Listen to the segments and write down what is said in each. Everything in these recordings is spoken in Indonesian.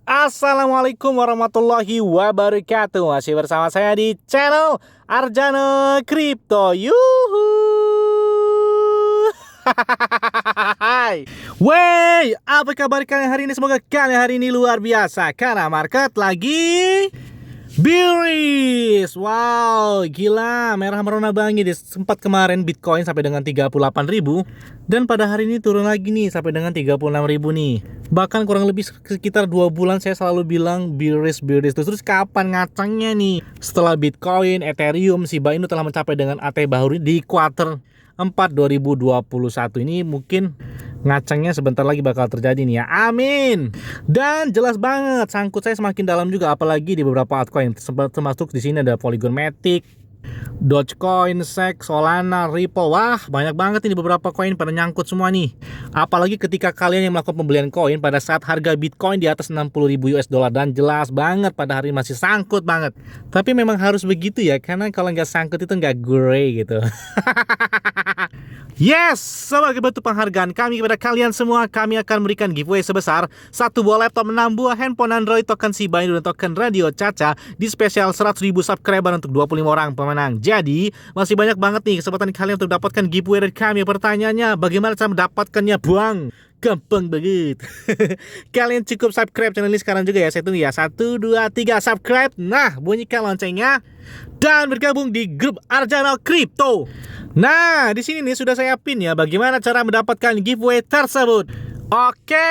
Assalamualaikum warahmatullahi wabarakatuh. Masih bersama saya di channel Arjana Crypto. Yuhu. Wey, apa kabar kalian hari ini? Semoga kalian hari ini luar biasa karena market lagi bearish. Wow, gila, merah merona banget. Sempat kemarin Bitcoin sampai dengan 38.000 dan pada hari ini turun lagi nih sampai dengan 36.000 nih. Bahkan kurang lebih sekitar 2 bulan saya selalu bilang bearish. Terus kapan ngacangnya nih? Setelah Bitcoin, Ethereum, Shiba Inu telah mencapai dengan AT baru di quarter 4 2021 ini, mungkin ngacangnya sebentar lagi bakal terjadi nih ya. Amin. Dan jelas banget sangkut saya semakin dalam juga, apalagi di beberapa altcoin termasuk di sini ada Polygon Matic, Dogecoin, SEC, Solana, Ripple. Wah, banyak banget ini beberapa koin pada nyangkut semua nih. Apalagi ketika kalian yang melakukan pembelian koin pada saat harga Bitcoin di atas 60.000 US dollar, dan jelas banget pada hari ini masih sangkut banget. Tapi memang harus begitu ya, karena kalau nggak sangkut itu nggak grey gitu. Yes, sebagai bentuk penghargaan kami kepada kalian semua, kami akan memberikan giveaway sebesar 1 buah laptop, 6 buah handphone Android, token Shiba Inu, dan token Radio Caca di spesial 100.000 subscriber untuk 25 orang pemenang. Jadi, masih banyak banget nih kesempatan kalian untuk dapatkan giveaway dari kami. Pertanyaannya, bagaimana cara mendapatkannya, Buang? Gampang banget. Kalian cukup subscribe channel ini sekarang juga ya. Saya tunggu ya. 1, 2, 3 subscribe. Nah, bunyikan loncengnya dan bergabung di grup Arjana Crypto. Nah, di sini nih sudah saya pin ya bagaimana cara mendapatkan giveaway tersebut. Oke,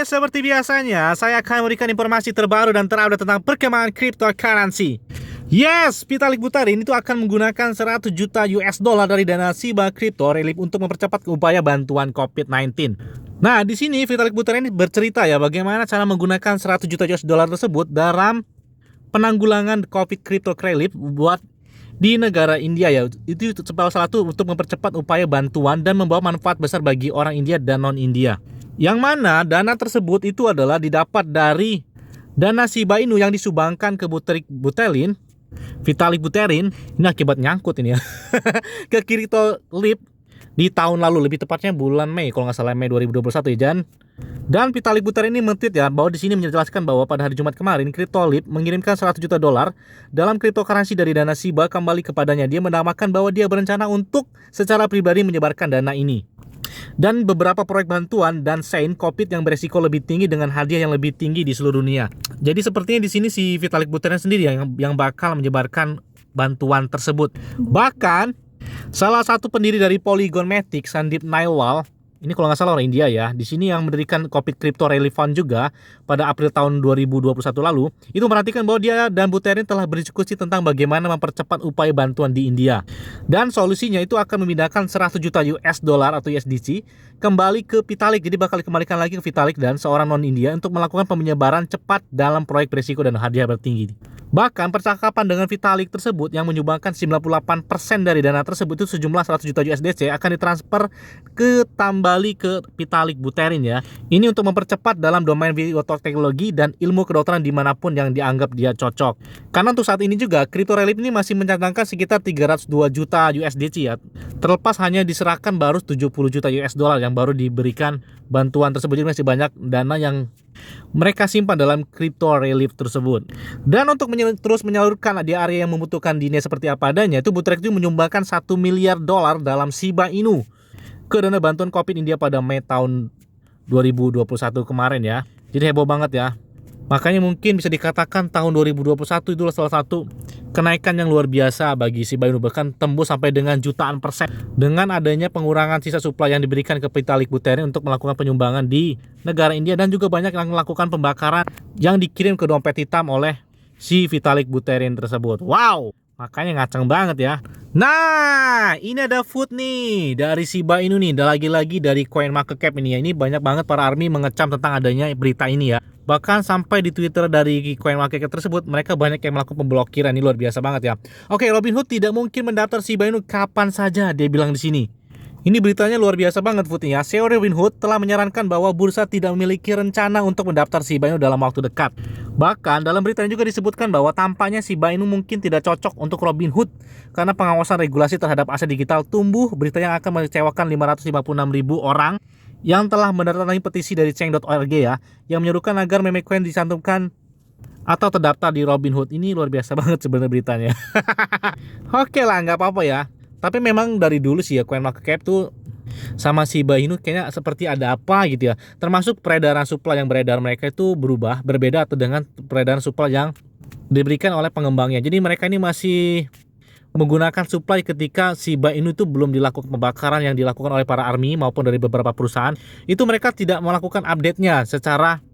seperti biasanya saya akan memberikan informasi terbaru dan terupdate tentang perkembangan cryptocurrency. Yes, Vitalik Buterin itu akan menggunakan 100 juta US dollar dari dana Shiba Crypto Relief untuk mempercepat upaya bantuan COVID-19. Nah, di sini Vitalik Buterin bercerita ya bagaimana cara menggunakan 100 juta US dollar tersebut dalam penanggulangan COVID Crypto Relief buat di negara India ya. Itu salah satu untuk mempercepat upaya bantuan dan membawa manfaat besar bagi orang India dan non-India. Yang mana dana tersebut itu adalah didapat dari dana Shiba Inu yang disumbangkan ke Vitalik Buterin, ini akibat nyangkut ini ya, ke Crypto Relief di tahun lalu, lebih tepatnya bulan Mei kalau nggak salah, Mei 2021 ya. Dan Vitalik Buterin ini men-tweet ya bahwa di sini menjelaskan bahwa pada hari Jumat kemarin Crypto Relief mengirimkan 100 juta dolar dalam cryptocurrency dari dana Shiba kembali kepadanya. Dia menambahkan bahwa dia berencana untuk secara pribadi menyebarkan dana ini dan beberapa proyek bantuan dan sign COVID yang beresiko lebih tinggi dengan hadiah yang lebih tinggi di seluruh dunia. Jadi sepertinya di sini si Vitalik Buterin sendiri yang bakal menyebarkan bantuan tersebut. Bahkan salah satu pendiri dari Polygon Matic, Sandeep Nailwal, ini kalau nggak salah orang India ya, di sini yang mendirikan COVID Crypto Relief Fund juga pada April tahun 2021 lalu, itu memperhatikan bahwa dia dan Buterin telah berdiskusi tentang bagaimana mempercepat upaya bantuan di India. Dan solusinya itu akan memindahkan 100 juta US dollar atau USDC kembali ke Vitalik. Jadi bakal dikembalikan lagi ke Vitalik dan seorang non-India untuk melakukan penyebaran cepat dalam proyek berisiko dan hadiah bertinggi. Bahkan percakapan dengan Vitalik tersebut yang menyumbangkan 98% dari dana tersebut itu sejumlah 100 juta USDC akan ditransfer kembali ke Vitalik Buterin ya. Ini untuk mempercepat dalam domain bioteknologi dan ilmu kedokteran dimanapun yang dianggap dia cocok. Karena untuk saat ini juga Crypto Relief ini masih mencanangkan sekitar 302 juta USDC ya. Terlepas hanya diserahkan baru 70 juta US dollar yang baru diberikan bantuan tersebut. Jadi masih banyak dana yang mereka simpan dalam Crypto Relief tersebut. Dan untuk terus menyalurkan di area yang membutuhkan dinnya seperti apa adanya, itu Buterin itu menyumbangkan 1 miliar dolar dalam Shiba Inu ke dana bantuan COVID India pada Mei tahun 2021 kemarin ya. Jadi heboh banget ya. Makanya mungkin bisa dikatakan tahun 2021 itulah salah satu kenaikan yang luar biasa bagi Shiba Inu, bahkan tembus sampai dengan jutaan persen dengan adanya pengurangan sisa supply yang diberikan ke Vitalik Buterin untuk melakukan penyumbangan di negara India, dan juga banyak yang melakukan pembakaran yang dikirim ke dompet hitam oleh si Vitalik Buterin tersebut. Wow, makanya ngacang banget ya. Nah, ini ada food nih dari Shiba Inu nih, lagi-lagi dari CoinMarketCap ini ya. Ini banyak banget para army mengecam tentang adanya berita ini ya. Bahkan sampai di Twitter dari CoinMarketCap tersebut mereka banyak yang melakukan pemblokiran. Ini luar biasa banget ya. Oke, Robinhood tidak mungkin mendaftar Shiba Inu kapan saja, dia bilang di sini. Ini beritanya luar biasa banget foodnya. CEO Robinhood telah menyarankan bahwa bursa tidak memiliki rencana untuk mendaftar Shiba Inu dalam waktu dekat. Bahkan dalam beritanya juga disebutkan bahwa tampaknya Shiba Inu mungkin tidak cocok untuk Robinhood karena pengawasan regulasi terhadap aset digital tumbuh, berita yang akan mengecewakan 556.000 orang yang telah menandatangani petisi dari Change.org ya, yang menyerukan agar meme coin dicantumkan atau terdaftar di Robinhood. Ini luar biasa banget sebenarnya beritanya. Oke lah, nggak apa-apa ya. Tapi memang dari dulu sih ya CoinMarketCap tuh sama Shiba Inu kayaknya seperti ada apa gitu ya. Termasuk peredaran supply yang beredar mereka itu berbeda atau dengan peredaran supply yang diberikan oleh pengembangnya. Jadi mereka ini masih menggunakan supply ketika Shiba Inu itu belum dilakukan pembakaran yang dilakukan oleh para army maupun dari beberapa perusahaan. Itu mereka tidak melakukan update-nya secara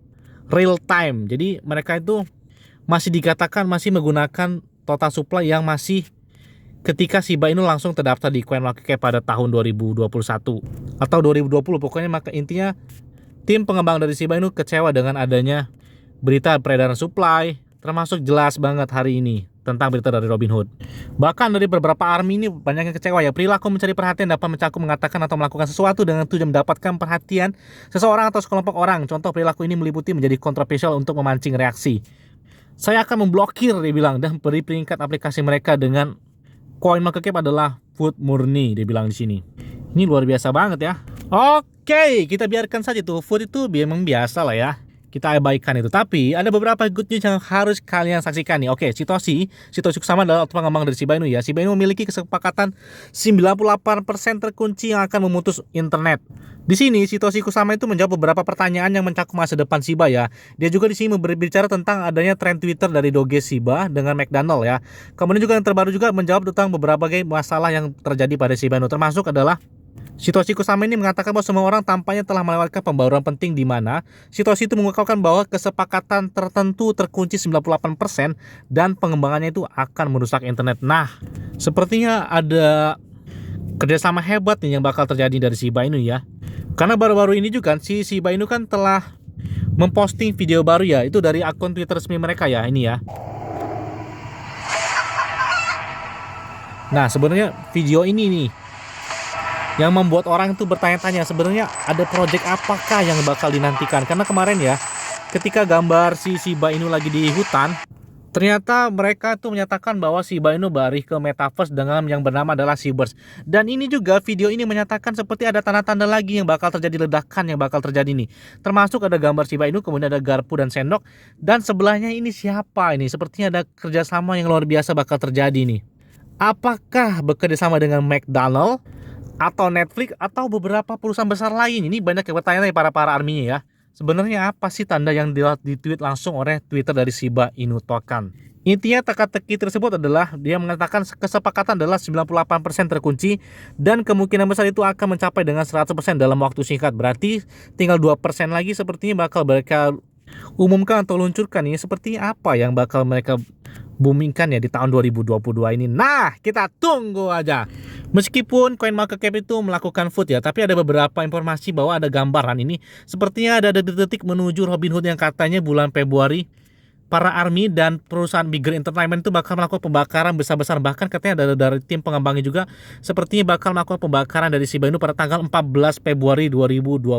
real time. Jadi mereka itu masih dikatakan masih menggunakan total supply yang masih ketika Shiba Inu langsung terdaftar di CoinMarketCap pada tahun 2021 atau 2020. Pokoknya maka intinya tim pengembang dari Shiba Inu kecewa dengan adanya berita peredaran supply, termasuk jelas banget hari ini tentang berita dari Robinhood. Bahkan dari beberapa army ini banyak yang kecewa ya. Perilaku mencari perhatian dapat mencakup mengatakan atau melakukan sesuatu dengan tujuan mendapatkan perhatian seseorang atau sekelompok orang. Contoh perilaku ini meliputi menjadi kontroversial untuk memancing reaksi. Saya akan memblokir, dia bilang, dan beri peringkat aplikasi mereka dengan CoinMarketCap adalah food murni, dia bilang di sini. Ini luar biasa banget ya. Oke, kita biarkan saja tuh. Food itu memang biasa lah ya. Kita abaikan itu. Tapi ada beberapa good news yang harus kalian saksikan nih. Oke, Satoshi Kusama adalah pengembang dari Shiba Inu ya. Shiba Inu memiliki kesepakatan 98% terkunci yang akan memutus internet. Di sini Satoshi Kusama itu menjawab beberapa pertanyaan yang mencakup masa depan Shiba ya. Dia juga di sini berbicara tentang adanya tren Twitter dari Doge Shiba dengan McDonald ya. Kemudian juga yang terbaru juga menjawab tentang beberapa masalah yang terjadi pada Shiba Inu, termasuk adalah Satoshi Kusama ini mengatakan bahwa semua orang tampaknya telah melewatkan pembauran penting di mana Satoshi itu mengungkapkan bahwa kesepakatan tertentu terkunci 98% dan pengembangannya itu akan merusak internet. Nah, sepertinya ada kerjasama hebat nih yang bakal terjadi dari Shiba Inu ya. Karena baru-baru ini juga si Shiba Inu kan telah memposting video baru ya, itu dari akun Twitter resmi mereka ya, ini ya. Nah, sebenarnya video ini nih yang membuat orang itu bertanya-tanya sebenarnya ada project apakah yang bakal dinantikan. Karena kemarin ya, ketika gambar si Shiba Inu lagi di hutan, ternyata mereka tuh menyatakan bahwa Shiba Inu beralih ke metaverse dengan yang bernama adalah Shiberse. Dan ini juga video ini menyatakan seperti ada tanda-tanda lagi yang bakal terjadi, ledakan yang bakal terjadi nih. Termasuk ada gambar Shiba Inu, kemudian ada garpu dan sendok, dan sebelahnya ini siapa ini? Sepertinya ada kerjasama yang luar biasa bakal terjadi nih. Apakah bekerjasama dengan McDonald atau Netflix atau beberapa perusahaan besar lain? Ini banyak yang bertanya nih para arminya ya. Sebenarnya apa sih tanda yang di-tweet langsung oleh Twitter dari Shiba Inu Token? Intinya teka-teki tersebut adalah dia mengatakan kesepakatan adalah 98% terkunci dan kemungkinan besar itu akan mencapai dengan 100% dalam waktu singkat. Berarti tinggal 2% lagi sepertinya bakal mereka umumkan atau luncurkan. Ini seperti apa yang bakal mereka boomingkan ya di tahun 2022 ini. Nah, kita tunggu aja. Meskipun CoinMarketCap itu melakukan food ya, tapi ada beberapa informasi bahwa ada gambaran ini sepertinya ada detik-detik menuju Robinhood yang katanya bulan Februari para army dan perusahaan bigger entertainment itu bakal melakukan pembakaran besar-besar. Bahkan katanya ada dari tim pengembangnya juga sepertinya bakal melakukan pembakaran dari Shiba Inu pada tanggal 14 Februari 2022.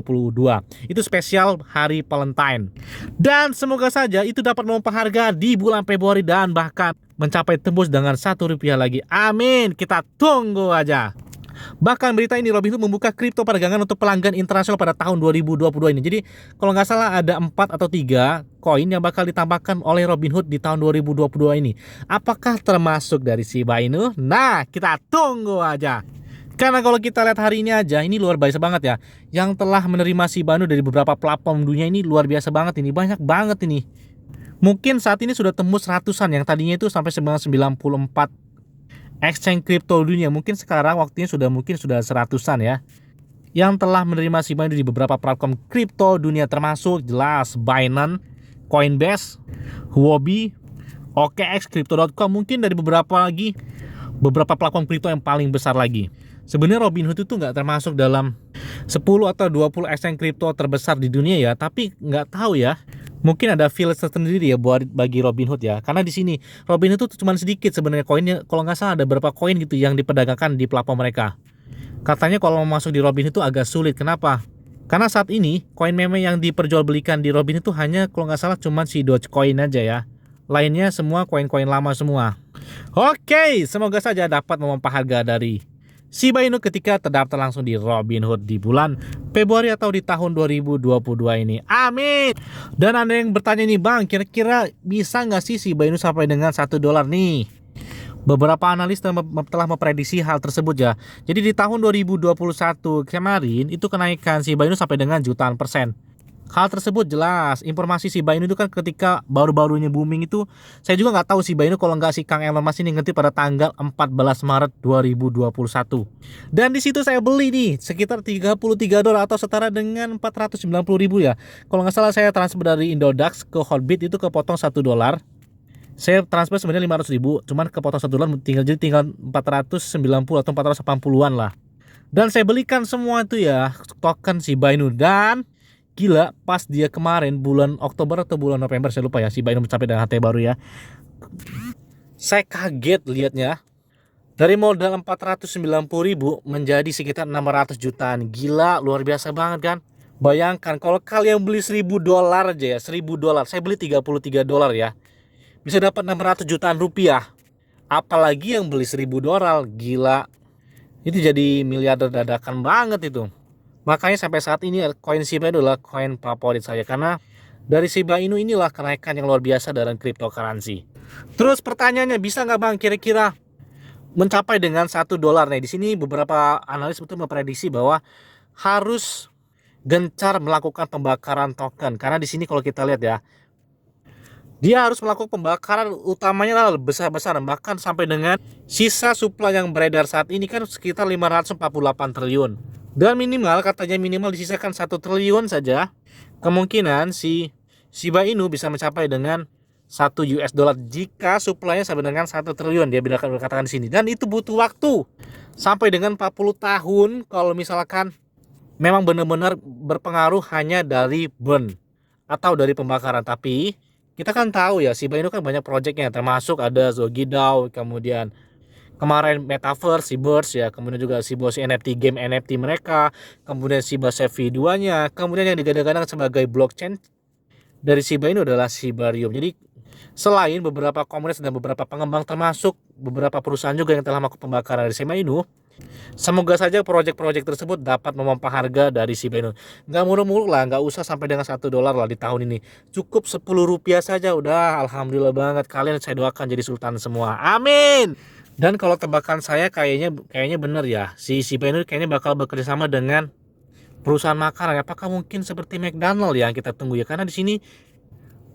Itu spesial hari Valentine. Dan semoga saja itu dapat memompa harga di bulan Februari dan bahkan mencapai tembus dengan Rp1 lagi. Amin. Kita tunggu aja. Bahkan berita ini Robinhood membuka kripto perdagangan untuk pelanggan internasional pada tahun 2022 ini. Jadi kalau nggak salah ada 4 atau 3 koin yang bakal ditambahkan oleh Robinhood di tahun 2022 ini. Apakah termasuk dari Shiba Inu? Nah, kita tunggu aja. Karena kalau kita lihat hari ini aja, ini luar biasa banget ya. Yang telah menerima Shiba Inu dari beberapa platform dunia ini luar biasa banget ini. Banyak banget ini. Mungkin saat ini sudah tembus ratusan, yang tadinya itu sampai 94 exchange kripto dunia. Mungkin sekarang waktunya sudah seratusan ya yang telah menerima Shiba Inu di beberapa platform kripto dunia, termasuk jelas Binance, Coinbase, Huobi, OKX, Crypto.com, mungkin dari beberapa platform kripto yang paling besar lagi. Sebenarnya Robinhood itu nggak termasuk dalam 10 atau 20 exchange kripto terbesar di dunia ya, tapi nggak tahu ya. Mungkin ada feel tersendiri ya bagi Robinhood ya. Karena di sini Robinhood itu cuma sedikit sebenarnya koinnya. Kalau nggak salah ada berapa koin gitu yang diperdagangkan di platform mereka. Katanya kalau mau masuk di Robinhood itu agak sulit. Kenapa? Karena saat ini koin meme yang diperjualbelikan di Robinhood itu hanya kalau nggak salah cuma si Dogecoin aja ya. Lainnya semua koin-koin lama semua. Oke, semoga saja dapat memompa harga dari Shiba Inu ketika terdaftar langsung di Robinhood di bulan Februari atau di tahun 2022 ini. Amin. Dan ada yang bertanya nih bang, kira-kira bisa nggak sih Shiba Inu sampai dengan $1 nih? Beberapa analis telah memprediksi hal tersebut ya. Jadi di tahun 2021 kemarin itu kenaikan Shiba Inu sampai dengan jutaan %. Hal tersebut jelas. Informasi Shiba Inu itu kan ketika baru-barunya booming itu, saya juga nggak tahu Shiba Inu kalau nggak si Kang Elon Musk ini ngerti pada tanggal 14 Maret 2021. Dan di situ saya beli nih sekitar $33 atau setara dengan 490.000 ya. Kalau nggak salah saya transfer dari Indodax ke Hotbit itu kepotong $1. Saya transfer sebenarnya 500.000, cuman kepotong $1 tinggal 490 atau 480-an lah. Dan saya belikan semua itu ya token Shiba Inu, dan gila pas dia kemarin bulan Oktober atau bulan November saya lupa ya, Shiba Inu mencapai dengan HT baru ya. Saya kaget lihatnya. Dari modal 490.000 menjadi sekitar 600 jutaan. Gila, luar biasa banget kan? Bayangkan kalau kalian beli $1.000 aja ya, $1.000. Saya beli $33 ya. Bisa dapat 600 jutaan rupiah. Apalagi yang beli $1.000, gila. Itu jadi miliarder dadakan banget itu. Makanya sampai saat ini koin Shiba Inu adalah koin favorit saya, karena dari Shiba Inu inilah kenaikan yang luar biasa dalam cryptocurrency. Terus pertanyaannya, bisa nggak bang kira-kira mencapai dengan $1 nih? Di sini beberapa analis betul memprediksi bahwa harus gencar melakukan pembakaran token, karena di sini kalau kita lihat ya, dia harus melakukan pembakaran utamanya lah besar-besaran, bahkan sampai dengan sisa supply yang beredar saat ini kan sekitar 548 triliun. Dan minimal, katanya minimal disisakan 1 triliun saja. Kemungkinan si Shiba Inu bisa mencapai dengan $1 jika suplainya sampai dengan 1 triliun. Dia berkatakan di sini. Dan itu butuh waktu sampai dengan 40 tahun kalau misalkan memang benar-benar berpengaruh hanya dari burn atau dari pembakaran. Tapi kita kan tahu ya, Shiba Inu kan banyak proyeknya, termasuk ada Zogidao, kemudian kemarin Metaverse, Seaburst ya, kemudian juga Seaburst NFT, game NFT mereka, kemudian Shiba V2 nya, kemudian yang digadang-gadang sebagai blockchain dari Shiba Inu adalah Shibarium. Jadi selain beberapa komunitas dan beberapa pengembang, termasuk beberapa perusahaan juga yang telah melakukan pembakaran dari Shiba Inu, semoga saja proyek-proyek tersebut dapat memompa harga dari Shiba Inu. Nggak muluk-muluk lah, nggak usah sampai dengan $1 lah di tahun ini. Cukup $10 saja udah alhamdulillah banget. Kalian saya doakan jadi sultan semua. Amin. Dan kalau tebakan saya kayaknya benar ya, si Shiba Inu kayaknya bakal bekerja sama dengan perusahaan makanan. Apakah mungkin seperti McDonald yang kita tunggu ya? Karena di sini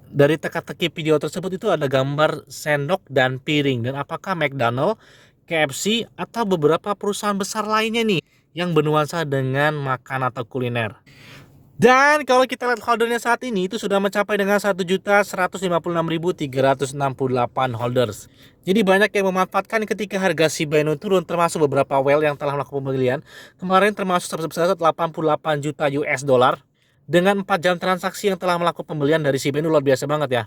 dari teka-teki video tersebut itu ada gambar sendok dan piring. Dan apakah McDonald, KFC, atau beberapa perusahaan besar lainnya nih yang bernuansa dengan makan atau kuliner. Dan kalau kita lihat holdernya saat ini itu sudah mencapai dengan 1.156.368 holders. Jadi banyak yang memanfaatkan ketika harga Shiba Inu turun, termasuk beberapa whale yang telah melakukan pembelian. Kemarin termasuk sebesar 88 juta US dollar dengan 4 jam transaksi yang telah melakukan pembelian dari Shiba Inu. Luar biasa banget ya.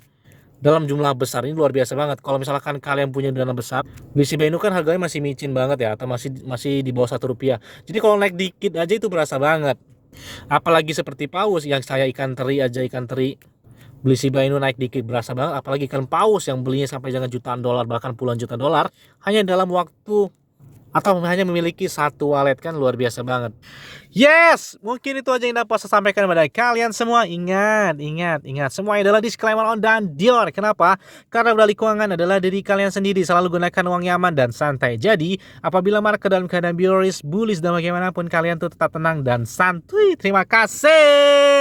Dalam jumlah besar ini luar biasa banget. Kalau misalkan kalian punya dana besar, beli Shiba Inu kan harganya masih micin banget ya, atau masih di bawah $1. Jadi kalau naik dikit aja itu berasa banget. Apalagi seperti paus yang saya ikan teri beli Shiba Inu naik dikit berasa banget. Apalagi ikan paus yang belinya sampai dengan jutaan dolar, bahkan puluhan juta dolar hanya dalam waktu atau hanya memiliki satu wallet, kan luar biasa banget. Yes, mungkin itu aja yang dapat saya sampaikan kepada kalian semua. Ingat, semua adalah disclaimer on dan Dior. Kenapa? Karena balik keuangan adalah diri kalian sendiri. Selalu gunakan uang nyaman dan santai. Jadi, apabila market dalam keadaan bearish, bullish, dan bagaimanapun, kalian tuh tetap tenang dan santuy. Terima kasih.